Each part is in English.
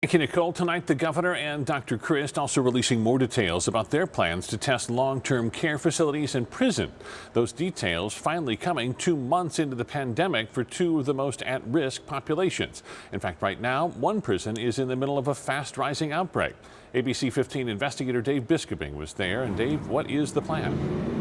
Thank you, Nicole. Tonight, the governor and Dr. Christ also releasing more details about their plans to test long-term care facilities and prison. Those details finally coming 2 months into the pandemic for two of the most at-risk populations. In fact, right now, one prison is in the middle of a fast-rising outbreak. ABC 15 investigator Dave Biskobing was there. And Dave, what is the plan?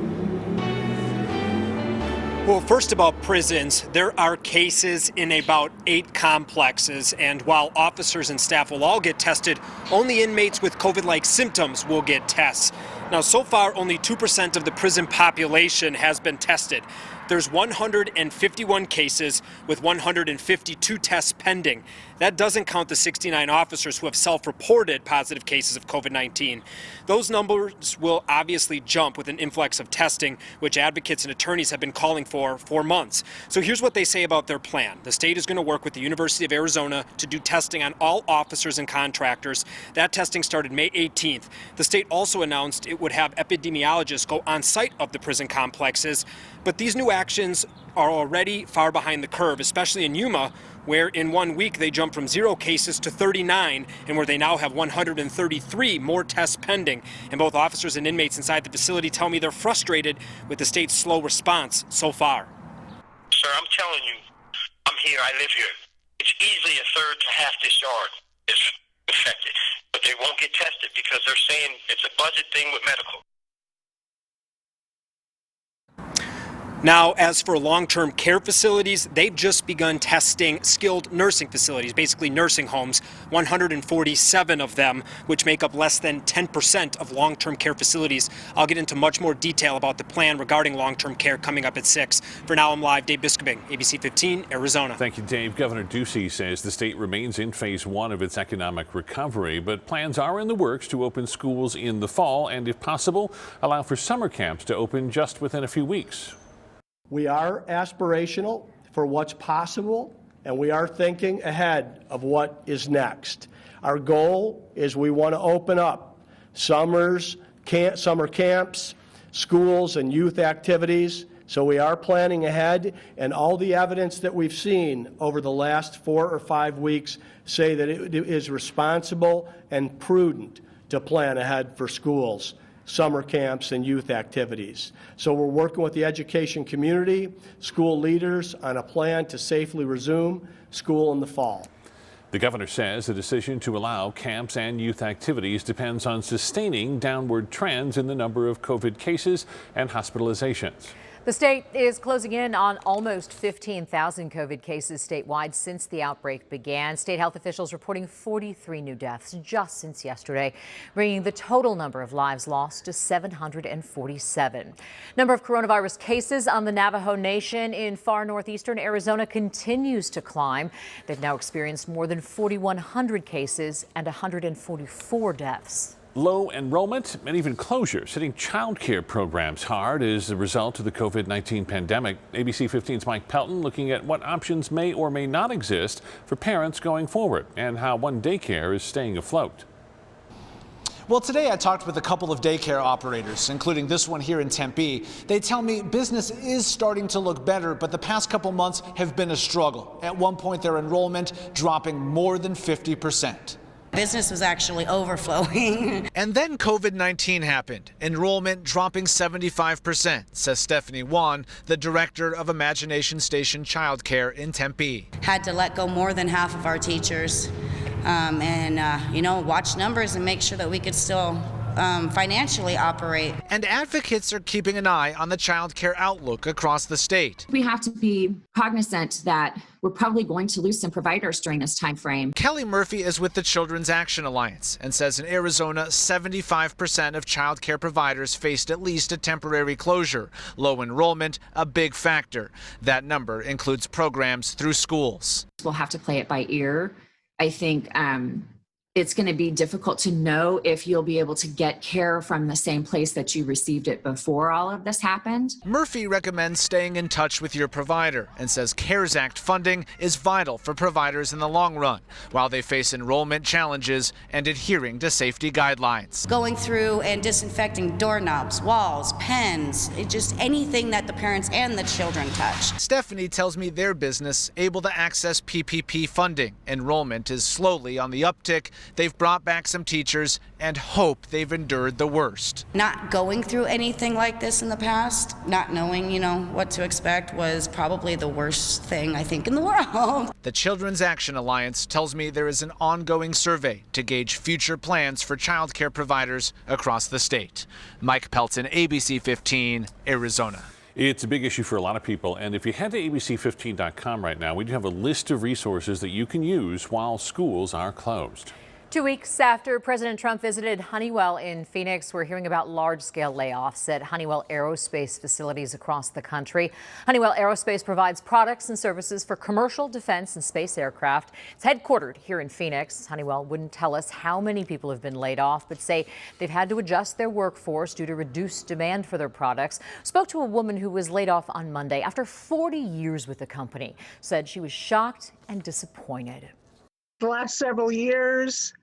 Well, first about prisons, there are cases in about 8 complexes, and while officers and staff will all get tested, only inmates with COVID-like symptoms will get tests. Now, so far, only 2% of the prison population has been tested. There's 151 cases with 152 tests pending. That doesn't count the 69 officers who have self-reported positive cases of COVID-19. Those numbers will obviously jump with an influx of testing, which advocates and attorneys have been calling for months. So here's what they say about their plan. The state is going to work with the University of Arizona to do testing on all officers and contractors. That testing started May 18th. The state also announced it would have epidemiologists go on site of the prison complexes. But these new actions are already far behind the curve, especially in Yuma, where in 1 week they jumped from 0 cases to 39, and where they now have 133 more tests pending. And both officers and inmates inside the facility tell me they're frustrated with the state's slow response so far. Sir, I'm telling you, I'm here, I live here. It's easily a third to half this yard is affected, but they won't get tested because they're saying it's a budget thing with medical. Now, as for long-term care facilities, they've just begun testing skilled nursing facilities, basically nursing homes, 147 of them, which make up less than 10% of long-term care facilities. I'll get into much more detail about the plan regarding long-term care coming up at 6. For now, I'm live. Dave Biskobing, ABC 15, Arizona. Thank you, Dave. Governor Ducey says the state remains in phase 1 of its economic recovery, but plans are in the works to open schools in the fall and, if possible, allow for summer camps to open just within a few weeks. We are aspirational for what's possible, and we are thinking ahead of what is next. Our goal is we want to open up summer camps, schools, and youth activities. So we are planning ahead, and all the evidence that we've seen over the last 4 or 5 weeks say that it is responsible and prudent to plan ahead for schools, summer camps, and youth activities. So we're working with the education community, school leaders on a plan to safely resume school in the fall. The governor says the decision to allow camps and youth activities depends on sustaining downward trends in the number of COVID cases and hospitalizations. The state is closing in on almost 15,000 COVID cases statewide since the outbreak began. State health officials reporting 43 new deaths just since yesterday, bringing the total number of lives lost to 747. Number of coronavirus cases on the Navajo Nation in far northeastern Arizona continues to climb. They've now experienced more than 4,100 cases and 144 deaths. Low enrollment and even closures hitting childcare programs hard as a result of the COVID-19 pandemic. ABC 15's Mike Pelton looking at what options may or may not exist for parents going forward and how one daycare is staying afloat. Well, today I talked with a couple of daycare operators, including this one here in Tempe. They tell me business is starting to look better, but the past couple months have been a struggle. At one point, their enrollment dropping more than 50%. Business was actually overflowing. And then COVID-19 happened, enrollment dropping 75%, says Stephanie Wan, the director of Imagination Station Childcare in Tempe. Had to let go more than half of our teachers watch numbers and make sure that we could still financially operate. And advocates are keeping an eye on the childcare outlook across the state. We have to be cognizant that we're probably going to lose some providers during this time frame. Kelly Murphy is with the Children's Action Alliance and says in Arizona, 75% of childcare providers faced at least a temporary closure. Low enrollment, a big factor. That number includes programs through schools. We'll have to play it by ear. I think It's going to be difficult to know if you'll be able to get care from the same place that you received it before all of this happened. Murphy recommends staying in touch with your provider and says CARES Act funding is vital for providers in the long run while they face enrollment challenges and adhering to safety guidelines. Going through and disinfecting doorknobs, walls, pens, just anything that the parents and the children touch. Stephanie tells me their business able to access PPP funding. Enrollment is slowly on the uptick. They've brought back some teachers and hope they've endured the worst. Not going through anything like this in the past, not knowing, what to expect was probably the worst thing, I think, in the world. The Children's Action Alliance tells me there is an ongoing survey to gauge future plans for childcare providers across the state. Mike Pelton, ABC 15, Arizona. It's a big issue for a lot of people, and if you head to abc15.com right now, we do have a list of resources that you can use while schools are closed. 2 weeks after President Trump visited Honeywell in Phoenix, we're hearing about large-scale layoffs at Honeywell Aerospace facilities across the country. Honeywell Aerospace provides products and services for commercial, defense, and space aircraft. It's headquartered here in Phoenix. Honeywell wouldn't tell us how many people have been laid off, but say they've had to adjust their workforce due to reduced demand for their products. Spoke to a woman who was laid off on Monday after 40 years with the company. Said she was shocked and disappointed. The last several years,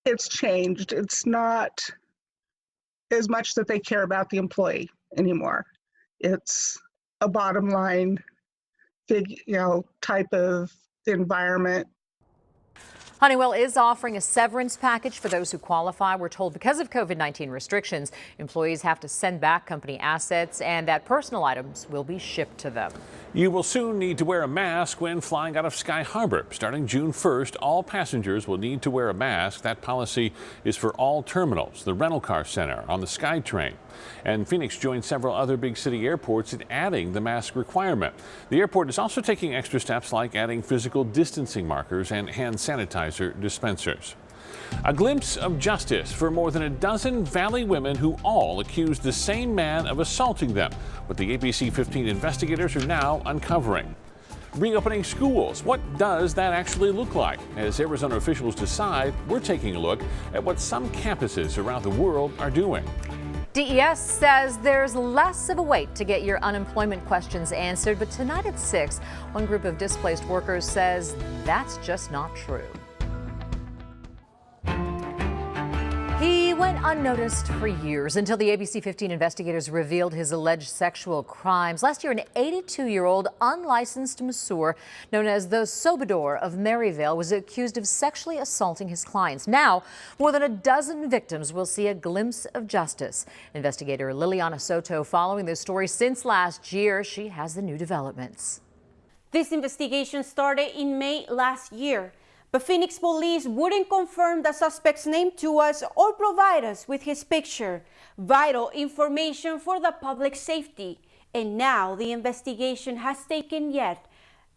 it's changed. It's not as much that they care about the employee anymore. It's a bottom line, type of environment. Honeywell is offering a severance package for those who qualify. We're told because of COVID-19 restrictions, employees have to send back company assets and that personal items will be shipped to them. You will soon need to wear a mask when flying out of Sky Harbor. Starting June 1st, all passengers will need to wear a mask. That policy is for all terminals, the rental car center, on the SkyTrain. And Phoenix joined several other big city airports in adding the mask requirement. The airport is also taking extra steps like adding physical distancing markers and hand sanitizer dispensers. A glimpse of justice for more than a dozen Valley women who all accused the same man of assaulting them. What the ABC 15 investigators are now uncovering. Reopening schools. What does that actually look like? As Arizona officials decide, we're taking a look at what some campuses around the world are doing. DES says there's less of a wait to get your unemployment questions answered, but tonight at 6, one group of displaced workers says that's just not true. He went unnoticed for years until the ABC 15 investigators revealed his alleged sexual crimes. Last year, an 82-year-old unlicensed masseur known as the Sobador of Maryvale was accused of sexually assaulting his clients. Now, more than a dozen victims will see a glimpse of justice. Investigator Liliana Soto following this story since last year. She has the new developments. This investigation started in May last year. But Phoenix police wouldn't confirm the suspect's name to us or provide us with his picture. Vital information for the public safety. And now the investigation has taken yet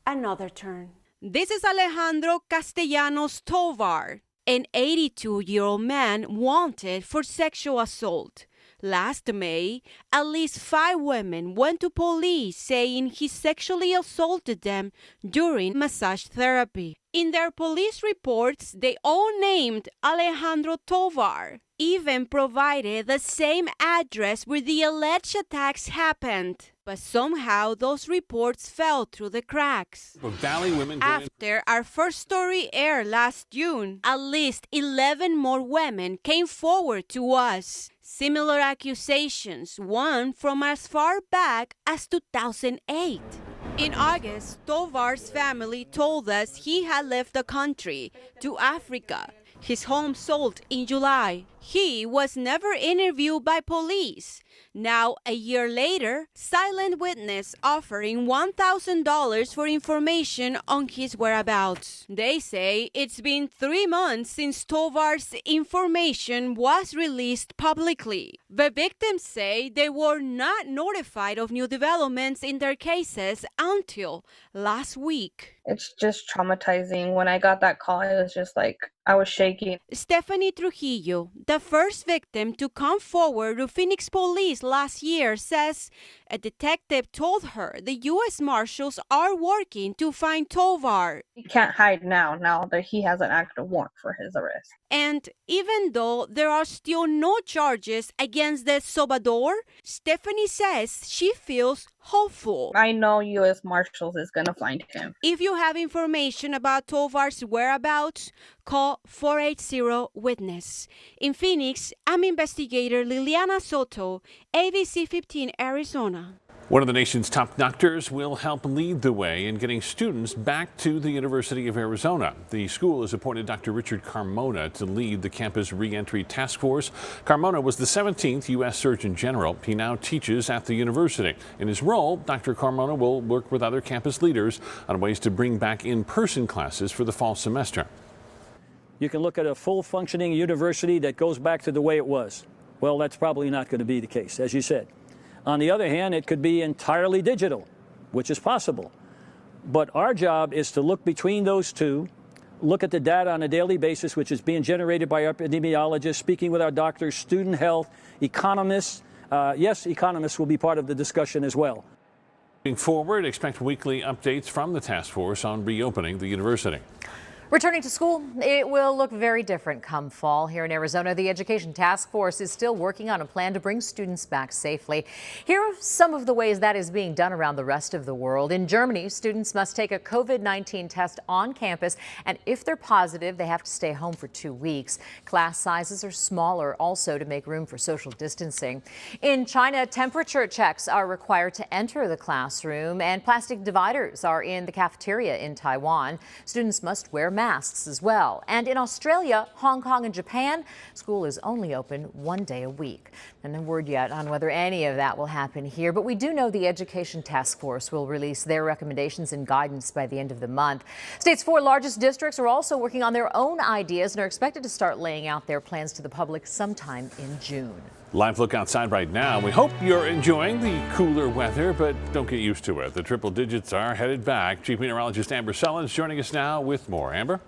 another turn. This is Alejandro Castellanos Tovar, an 82-year-old man wanted for sexual assault. Last May, at least 5 women went to police saying he sexually assaulted them during massage therapy. In their police reports, they all named Alejandro Tovar, even provided the same address where the alleged attacks happened. But somehow those reports fell through the cracks. Valley women After our first story aired last June, at least 11 more women came forward to us. Similar accusations, one from as far back as 2008. In August, Tovar's family told us he had left the country to Africa. His home sold in July. He was never interviewed by police. Now, a year later, silent witness offering $1,000 for information on his whereabouts. They say it's been 3 months since Tovar's information was released publicly. The victims say they were not notified of new developments in their cases until last week. It's just traumatizing. When I got that call, it was just like I was shaking. Stephanie Trujillo, the first victim to come forward to Phoenix police last year, says A detective told her the U.S. Marshals are working to find Tovar. He can't hide now that he has an active warrant for his arrest. And even though there are still no charges against the Sobador, Stephanie says she feels hopeful. I know U.S. Marshals is going to find him. If you have information about Tovar's whereabouts, call 480-WITNESS. In Phoenix, I'm investigator Liliana Soto, ABC 15 Arizona. One of the nation's top doctors will help lead the way in getting students back to the University of Arizona. The school has appointed Dr. Richard Carmona to lead the campus reentry task force. Carmona was the 17th U.S. Surgeon General. He now teaches at the university. In his role, Dr. Carmona will work with other campus leaders on ways to bring back in-person classes for the fall semester. You can look at a full functioning university that goes back to the way it was. Well, that's probably not going to be the case, as you said. On the other hand, it could be entirely digital, which is possible. But our job is to look between those two, look at the data on a daily basis, which is being generated by epidemiologists, speaking with our doctors, student health, economists. Yes, economists will be part of the discussion as well. Moving forward, expect weekly updates from the task force on reopening the university. Returning to school, it will look very different come fall. Here in Arizona, the Education Task Force is still working on a plan to bring students back safely. Here are some of the ways that is being done around the rest of the world. In Germany, students must take a COVID-19 test on campus, and if they're positive, they have to stay home for 2 weeks. Class sizes are smaller also to make room for social distancing. In China, temperature checks are required to enter the classroom, and plastic dividers are in the cafeteria in Taiwan. Students must wear masks as well. And in Australia, Hong Kong, and Japan, school is only open 1 day a week. And no word yet on whether any of that will happen here, but we do know the Education Task Force will release their recommendations and guidance by the end of the month. State's 4 largest districts are also working on their own ideas and are expected to start laying out their plans to the public sometime in June. Live look outside right now. We hope you're enjoying the cooler weather, but don't get used to it. The triple digits are headed back. Chief Meteorologist Amber Sullins joining us now with more. Amber?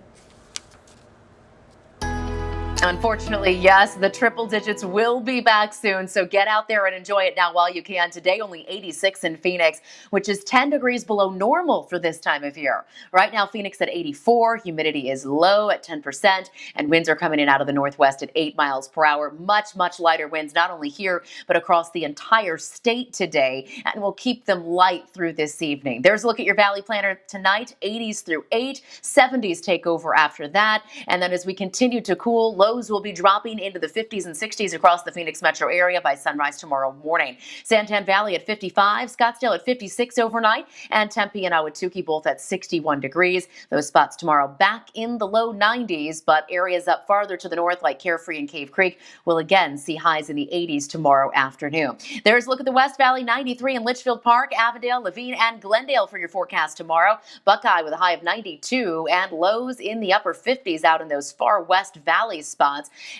Unfortunately, yes, the triple digits will be back soon, so get out there and enjoy it now while you can. Today, only 86 in Phoenix, which is 10 degrees below normal for this time of year. Right now, Phoenix at 84, humidity is low at 10%, and winds are coming in out of the northwest at 8 miles per hour. Much, much lighter winds, not only here, but across the entire state today, and we'll keep them light through this evening. There's a look at your Valley Planner tonight, 80s through 8, 70s take over after that, and then as we continue to cool, lows will be dropping into the 50s and 60s across the Phoenix metro area by sunrise tomorrow morning. Santan Valley at 55, Scottsdale at 56 overnight, and Tempe and Ahwatukee both at 61 degrees. Those spots tomorrow back in the low 90s, but areas up farther to the north like Carefree and Cave Creek will again see highs in the 80s tomorrow afternoon. There's a look at the West Valley, 93 in Litchfield Park, Avondale, Levine, and Glendale for your forecast tomorrow. Buckeye with a high of 92 and lows in the upper 50s out in those far West Valley spots.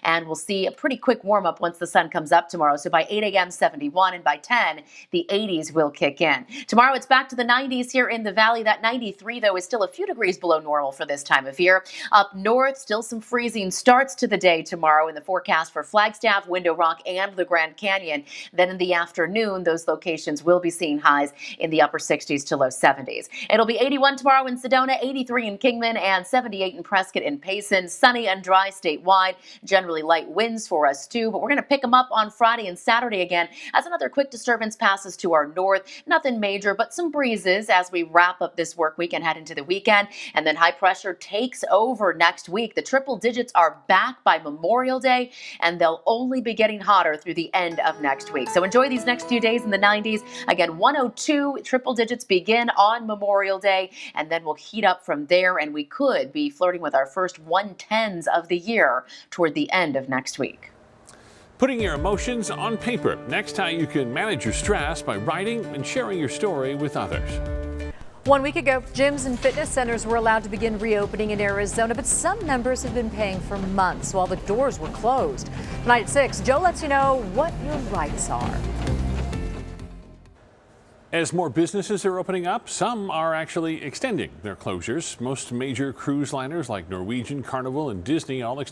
And we'll see a pretty quick warm up once the sun comes up tomorrow. So by 8 a.m., 71, and by 10, the 80s will kick in. Tomorrow, it's back to the 90s here in the valley. That 93, though, is still a few degrees below normal for this time of year. Up north, still some freezing starts to the day tomorrow in the forecast for Flagstaff, Window Rock, and the Grand Canyon. Then in the afternoon, those locations will be seeing highs in the upper 60s to low 70s. It'll be 81 tomorrow in Sedona, 83 in Kingman, and 78 in Prescott and Payson. Sunny and dry statewide. Generally light winds for us too, but we're going to pick them up on Friday and Saturday again as another quick disturbance passes to our north. Nothing major, but some breezes as we wrap up this work week and head into the weekend. And then high pressure takes over next week. The triple digits are back by Memorial Day, and they'll only be getting hotter through the end of next week. So enjoy these next few days in the 90s. Again, 102 triple digits begin on Memorial Day, and then we'll heat up from there, and we could be flirting with our first 110s of the year toward the end of next week. Putting your emotions on paper. Next, how you can manage your stress by writing and sharing your story with others. 1 week ago, gyms and fitness centers were allowed to begin reopening in Arizona, but some members have been paying for months while the doors were closed. Tonight at 6, Joe lets you know what your rights are. As more businesses are opening up, some are actually extending their closures. Most major cruise liners like Norwegian, Carnival, and Disney all extended